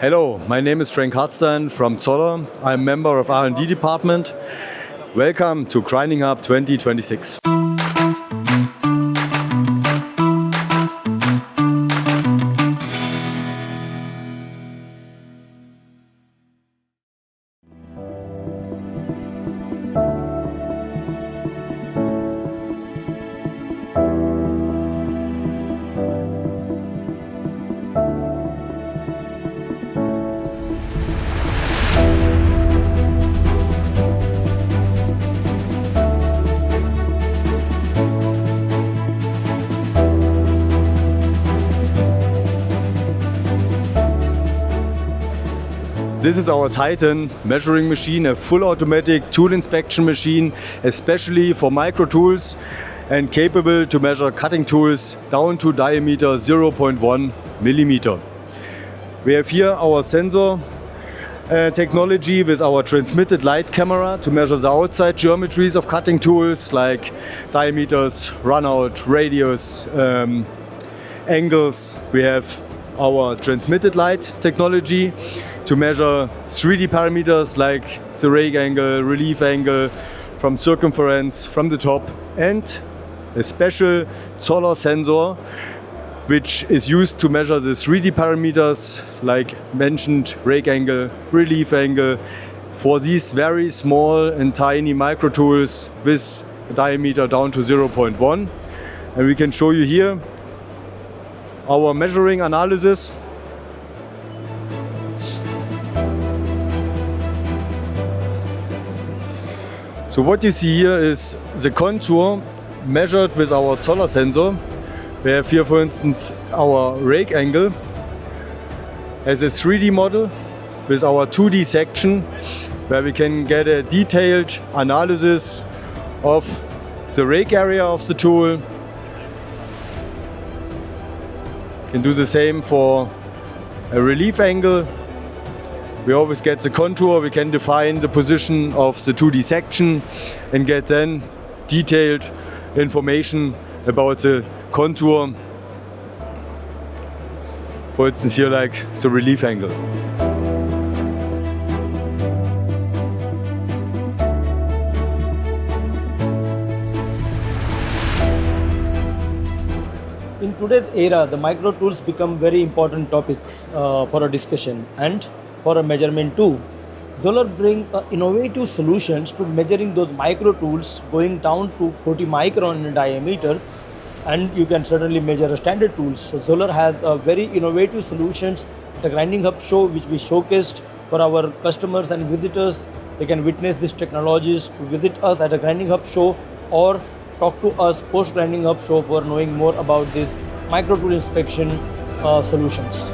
Hello, my name is Frank Hartstein from ZOLLER. I'm a member of R&D department. Welcome to GrindingHub 2026. This is our Titan measuring machine, a full automatic tool inspection machine, especially for micro tools and capable to measure cutting tools down to diameter 0.1 millimeter. We have here our sensor technology with our transmitted light camera to measure the outside geometries of cutting tools like diameters, runout, radius, angles. We have our transmitted light technology to measure 3D parameters like the rake angle, relief angle, from circumference, from the top, and a special ZOLLER sensor which is used to measure the 3D parameters like mentioned rake angle, relief angle for these very small and tiny micro tools with a diameter down to 0.1. And we can show you here our measuring analysis. So what you see here is the contour measured with our ZOLLER sensor. We have here, for instance, our rake angle as a 3D model with our 2D section, where we can get a detailed analysis of the rake area of the tool. Can do the same for a relief angle. We always get the contour, we can define the position of the 2D section and get then detailed information about the contour. For instance here like the relief angle. In today's era, the micro tools become very important topic for a discussion and for a measurement too. ZOLLER bring innovative solutions to measuring those micro tools going down to 40 micron in diameter, and you can certainly measure standard tools. So ZOLLER has very innovative solutions at the GrindingHub show which we showcased for our customers and visitors. They can witness these technologies to visit us at a GrindingHub show or talk to us post GrindingHub show for knowing more about these micro tool inspection solutions.